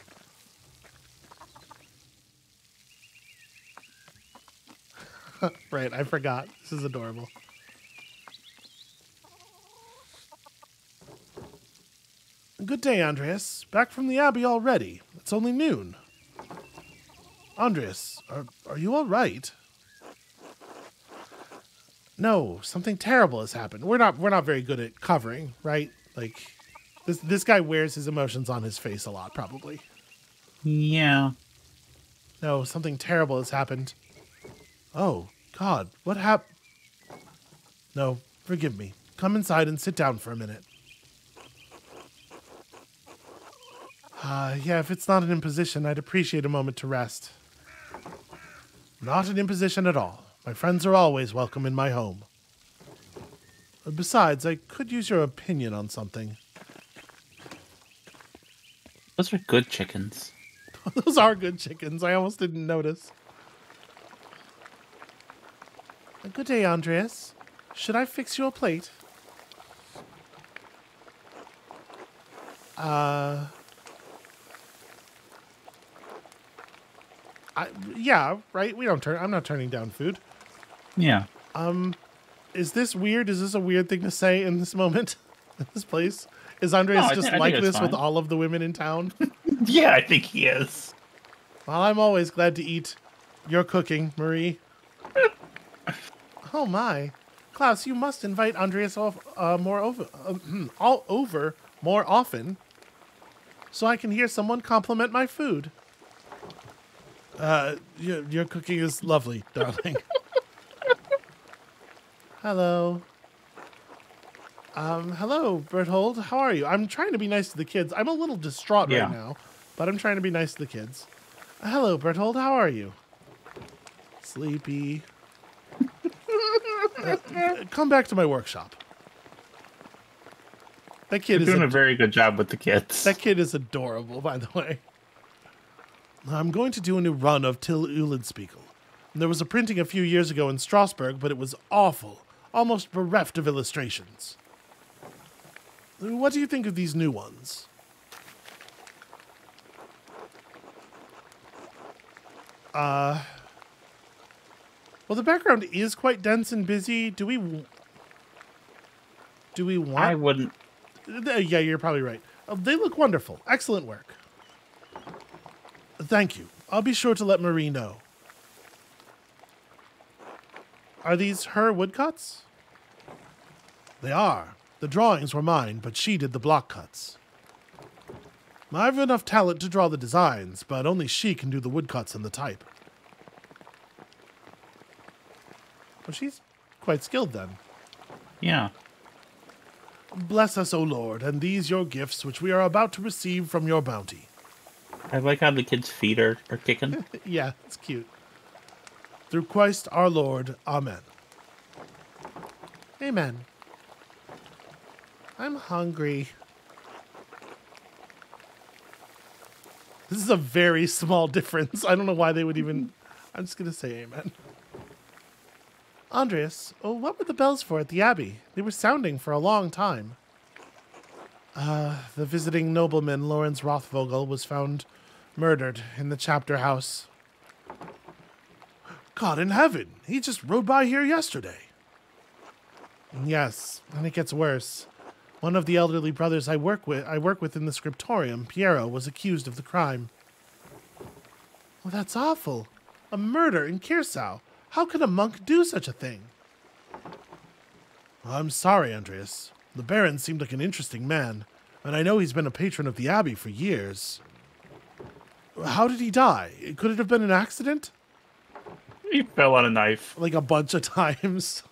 Speaker 1: Right, I forgot. This is adorable. Good day, Andreas. Back from the Abbey already. It's only noon. Andreas, are you all right? No, something terrible has happened. We're not very good at covering, right? Like, this guy wears his emotions on his face a lot, probably.
Speaker 2: Yeah.
Speaker 1: No, something terrible has happened. Oh, God, what happened? No, forgive me. Come inside and sit down for a minute. Yeah, if it's not an imposition, I'd appreciate a moment to rest. Not an imposition at all. My friends are always welcome in my home. Besides, I could use your opinion on something.
Speaker 2: Those are good chickens.
Speaker 1: Those are good chickens. I almost didn't notice. Good day, Andreas. Should I fix you a plate? Yeah, right? I'm not turning down food.
Speaker 2: Yeah.
Speaker 1: Is this weird? Is this a weird thing to say in this moment? In this place? Is Andreas
Speaker 2: I
Speaker 1: just
Speaker 2: think
Speaker 1: like
Speaker 2: it's
Speaker 1: this
Speaker 2: fine.
Speaker 1: with all of the women in town?
Speaker 2: Yeah, I think he is.
Speaker 1: Well, I'm always glad to eat your cooking, Marie. Oh my. Klaus, you must invite Andreas all over more often so I can hear someone compliment my food. Your cooking is lovely, darling. Hello. Hello, Berthold. How are you? I'm trying to be nice to the kids. I'm a little distraught right now, but I'm trying to be nice to the kids. Hello, Berthold. How are you? Sleepy. Come back to my workshop. That kid
Speaker 2: You're doing a very good job with the kids.
Speaker 1: That kid is adorable, by the way. I'm going to do a new run of Till Eulenspiegel. There was a printing a few years ago in Strasbourg, but it was awful, almost bereft of illustrations. What do you think of these new ones? Well, the background is quite dense and busy. Do we want...
Speaker 2: I wouldn't.
Speaker 1: Yeah, you're probably right. They look wonderful. Excellent work. Thank you. I'll be sure to let Marie know. Are these her woodcuts? They are. The drawings were mine, but she did the block cuts. I've enough talent to draw the designs, but only she can do the woodcuts and the type. Well, she's quite skilled then.
Speaker 2: Yeah.
Speaker 1: Bless us, O Lord, and these your gifts, which we are about to receive from your bounty.
Speaker 2: I like how the kids' feet are kicking.
Speaker 1: Yeah, it's cute. Through Christ our Lord. Amen. Amen. I'm hungry. This is a very small difference. I don't know why they would even... I'm just going to say amen. Andreas, what were the bells for at the Abbey? They were sounding for a long time. The visiting nobleman, Lawrence Rothvogel, was found murdered in the chapter house. God in heaven, he just rode by here yesterday. Yes, and it gets worse. One of the elderly brothers I work with in the scriptorium, Piero, was accused of the crime. Well, that's awful. A murder in Kirsau. How could a monk do such a thing? I'm sorry, Andreas. The Baron seemed like an interesting man, and I know he's been a patron of the Abbey for years. How did he die? Could it have been an accident?
Speaker 2: He fell on a knife.
Speaker 1: Like a bunch of times.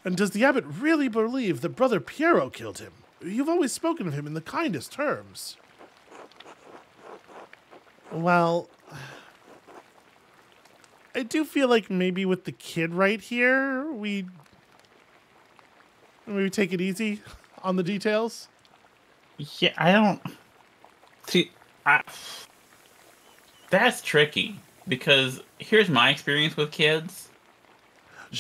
Speaker 1: And does the abbot really believe that Brother Piero killed him? You've always spoken of him in the kindest terms. Well, I do feel like maybe with the kid right here, we take it easy on the details.
Speaker 2: Yeah, I don't... See, that's tricky, because here's my experience with kids.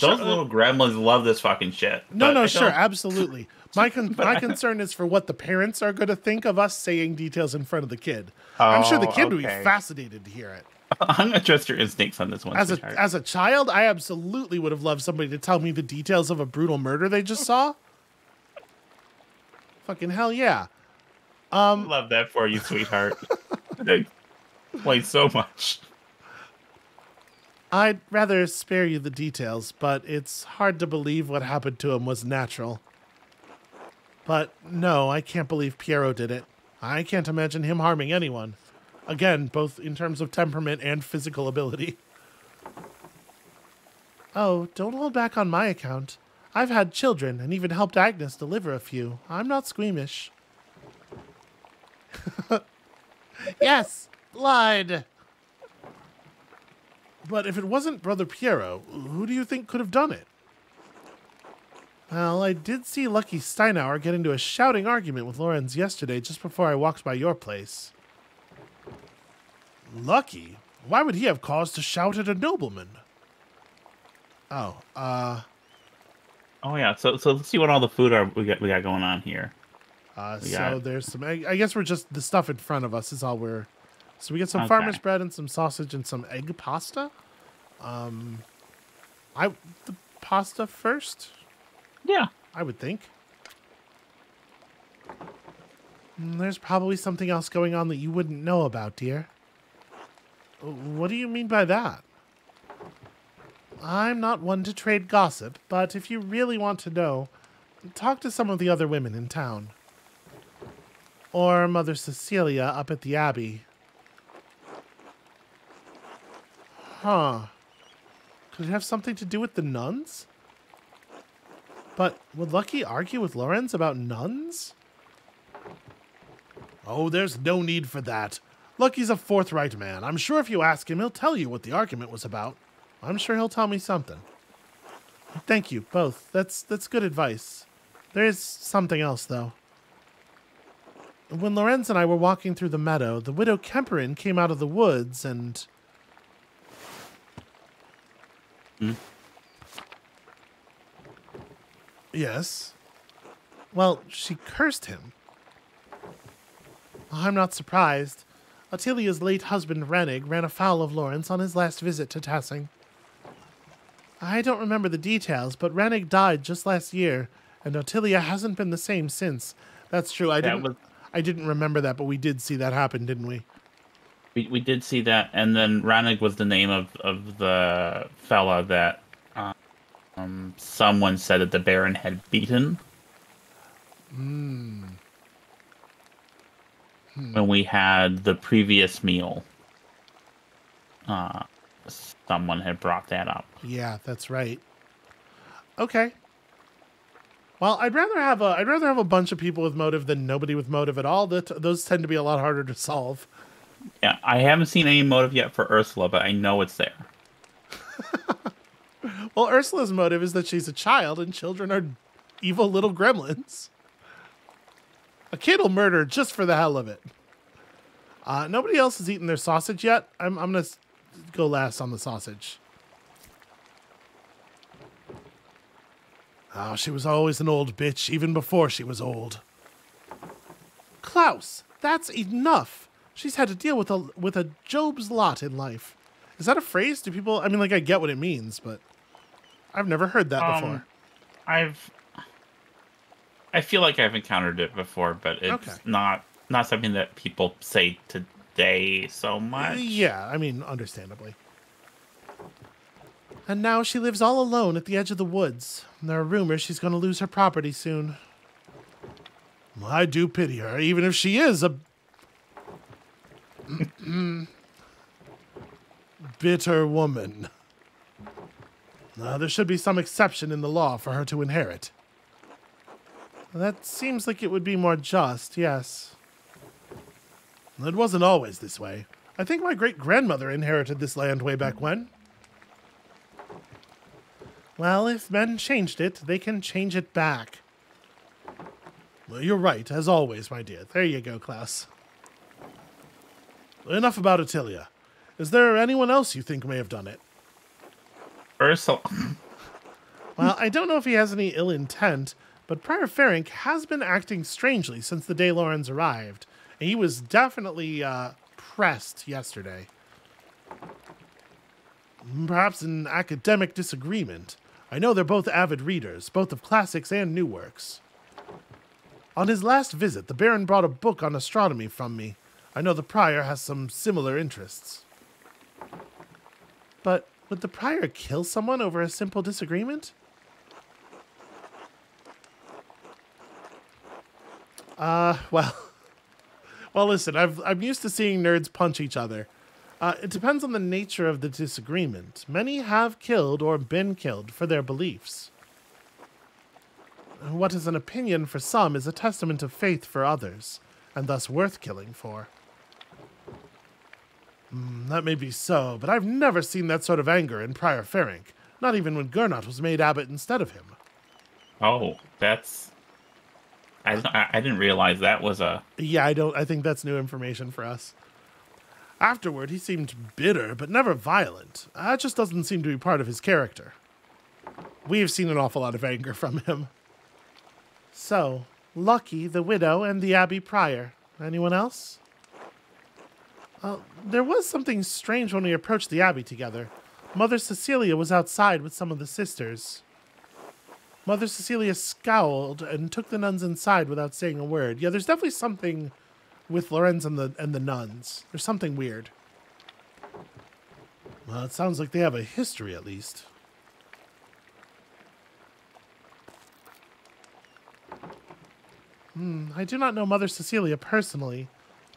Speaker 2: Those little gremlins love this fucking shit.
Speaker 1: No, sure, absolutely. My concern is for what the parents are going to think of us saying details in front of the kid. I'm sure the kid would be fascinated to hear it.
Speaker 2: I'm going to trust your instincts on this one.
Speaker 1: As a child, I absolutely would have loved somebody to tell me the details of a brutal murder they just saw. Fucking hell yeah.
Speaker 2: Love that for you, sweetheart. They play so much.
Speaker 1: I'd rather spare you the details, but it's hard to believe what happened to him was natural. But no, I can't believe Piero did it. I can't imagine him harming anyone. Again, both in terms of temperament and physical ability. Oh, don't hold back on my account. I've had children and even helped Agnes deliver a few. I'm not squeamish. Yes, blood! But if it wasn't Brother Piero, who do you think could have done it? Well, I did see Lucky Steinauer get into a shouting argument with Lorenz yesterday just before I walked by your place. Lucky? Why would he have cause to shout at a nobleman? Oh,
Speaker 2: Oh yeah, so let's see what all the food we got going on here.
Speaker 1: there's some egg. I guess we're just, the stuff in front of us is all we're... So we get some
Speaker 2: Okay.
Speaker 1: farmer's bread and some sausage and some egg pasta. The pasta first,
Speaker 2: Yeah.
Speaker 1: I would think. There's probably something else going on that you wouldn't know about, dear. What do you mean by that? I'm not one to trade gossip, but if you really want to know, talk to some of the other women in town. Or Mother Cecilia up at the Abbey. Huh. Could it have something to do with the nuns? But would Lucky argue with Lorenz about nuns? Oh, there's no need for that. Lucky's a forthright man. I'm sure if you ask him, he'll tell you what the argument was about. I'm sure he'll tell me something. Thank you, both. That's good advice. There is something else, though. When Lorenz and I were walking through the meadow, the widow Kemperin came out of the woods and... Yes. Well, she cursed him. I'm not surprised. Attilia's late husband, Rennig, ran afoul of Lorenz on his last visit to Tassing. I don't remember the details, but Rennig died just last year, and Ottilia hasn't been the same since. That's true. I didn't remember that, but we did see that happen, didn't we?
Speaker 2: We did see that, and then Rennig was the name of the fella that someone said that the Baron had beaten. When we had the previous meal, someone had brought that up.
Speaker 1: Yeah, that's right. Okay. Well, I'd rather have a bunch of people with motive than nobody with motive at all. Those tend to be a lot harder to solve.
Speaker 2: Yeah, I haven't seen any motive yet for Ursula, but I know it's there.
Speaker 1: Well, Ursula's motive is that she's a child and children are evil little gremlins. A kid will murder just for the hell of it. Nobody else has eaten their sausage yet. I'm going to go last on the sausage. Oh, she was always an old bitch, even before she was old. Klaus, that's enough. She's had to deal with a Job's lot in life. Is that a phrase? Do people... I mean, like, I get what it means, but I've never heard that before.
Speaker 2: I feel like I've encountered it before, but it's not something that people say today so much.
Speaker 1: Yeah, I mean, understandably. And now she lives all alone at the edge of the woods. There are rumors she's going to lose her property soon. I do pity her, even if she is a... bitter woman. There should be some exception in the law for her to inherit. That seems like it would be more just, yes. It wasn't always this way. I think my great-grandmother inherited this land way back when. Well, if men changed it, they can change it back. Well, you're right, as always, my dear. There you go, Klaus. Enough about Ottilia. Is there anyone else you think may have done it?
Speaker 2: Ursula.
Speaker 1: Well, I don't know if he has any ill intent, but Prior Ferenc has been acting strangely since the day Lorenz arrived. He was definitely pressed yesterday. Perhaps an academic disagreement. I know they're both avid readers, both of classics and new works. On his last visit, the Baron brought a book on astronomy from me. I know the Prior has some similar interests. But would the Prior kill someone over a simple disagreement? Well, listen, I'm used to seeing nerds punch each other. It depends on the nature of the disagreement. Many have killed or been killed for their beliefs. What is an opinion for some is a testament of faith for others, and thus worth killing for. That may be so, but I've never seen that sort of anger in Prior Ferenc, not even when Gernot was made abbot instead of him.
Speaker 2: Oh, I didn't realize that was a.
Speaker 1: Yeah, I think that's new information for us. Afterward, he seemed bitter, but never violent. That just doesn't seem to be part of his character. We've seen an awful lot of anger from him. So, Lucky, the widow, and the Abbey Prior. Anyone else? There was something strange when we approached the Abbey together. Mother Cecilia was outside with some of the sisters. Mother Cecilia scowled and took the nuns inside without saying a word. Yeah, there's definitely something with Lorenz and the nuns. There's something weird. Well, it sounds like they have a history, at least. I do not know Mother Cecilia personally,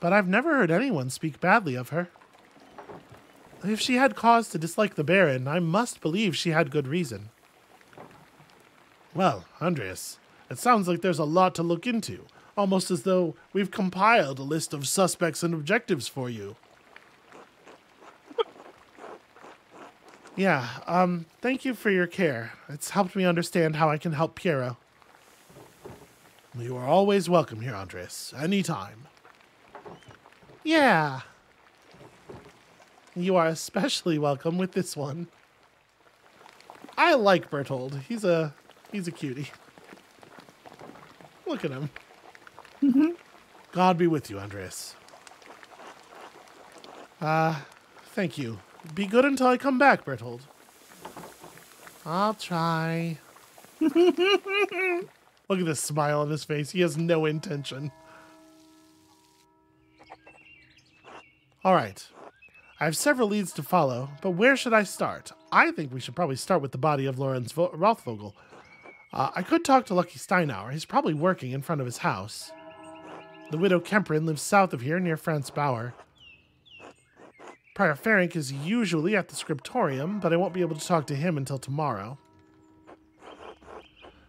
Speaker 1: but I've never heard anyone speak badly of her. If she had cause to dislike the Baron, I must believe she had good reason. Well, Andreas, it sounds like there's a lot to look into, almost as though we've compiled a list of suspects and objectives for you. Yeah, thank you for your care. It's helped me understand how I can help Piero. You are always welcome here, Andres. Anytime. Yeah. You are especially welcome with this one. I like Bertold. He's a cutie. Look at him. God be with you, Andres. Thank you. Be good until I come back, Bertold. I'll try. Look at this smile on his face. He has no intention. All right. I have several leads to follow, but where should I start? I think we should probably start with the body of Lorenz Rothvogel. I could talk to Lucky Steinauer. He's probably working in front of his house. The widow Kemperin lives south of here, near Franz Bauer. Prior Ferenc is usually at the scriptorium, but I won't be able to talk to him until tomorrow.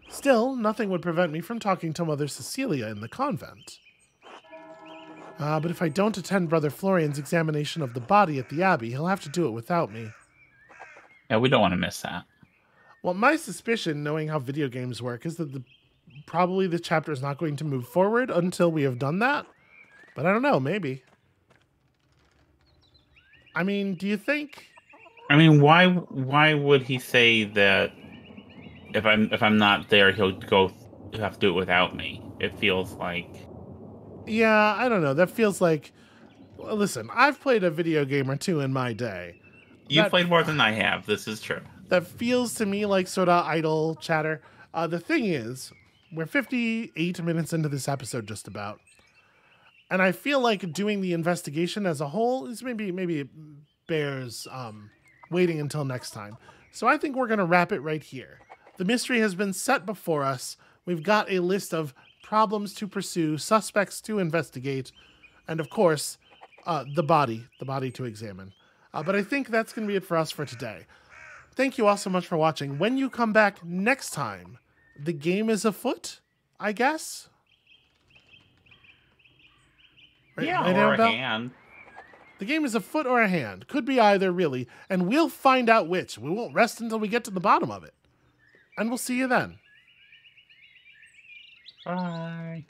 Speaker 1: Still, nothing would prevent me from talking to Mother Cecilia in the convent. But if I don't attend Brother Florian's examination of the body at the Abbey, he'll have to do it without me.
Speaker 2: Yeah, we don't want to miss that.
Speaker 1: Well, my suspicion, knowing how video games work, is that probably the chapter is not going to move forward until we have done that. But I don't know, maybe. I mean, do you think...
Speaker 2: I mean, why would he say that if I'm not there, he'll have to do it without me? It feels like...
Speaker 1: Yeah, I don't know. That feels like... Well, listen, I've played a video game or two in my day.
Speaker 2: You've played more than I have. This is true.
Speaker 1: That feels to me like sort of idle chatter. The thing is, we're 58 minutes into this episode just about. And I feel like doing the investigation as a whole is maybe it bears waiting until next time. So I think we're going to wrap it right here. The mystery has been set before us. We've got a list of problems to pursue, suspects to investigate, and of course, the body to examine. But I think that's going to be it for us for today. Thank you all so much for watching. When you come back next time, the game is afoot, I guess? Right,
Speaker 2: yeah,
Speaker 1: right,
Speaker 2: or
Speaker 1: Amabel?
Speaker 2: a hand.
Speaker 1: The game is a foot or a hand. Could be either, really. And we'll find out which. We won't rest until we get to the bottom of it. And we'll see you then.
Speaker 2: Bye.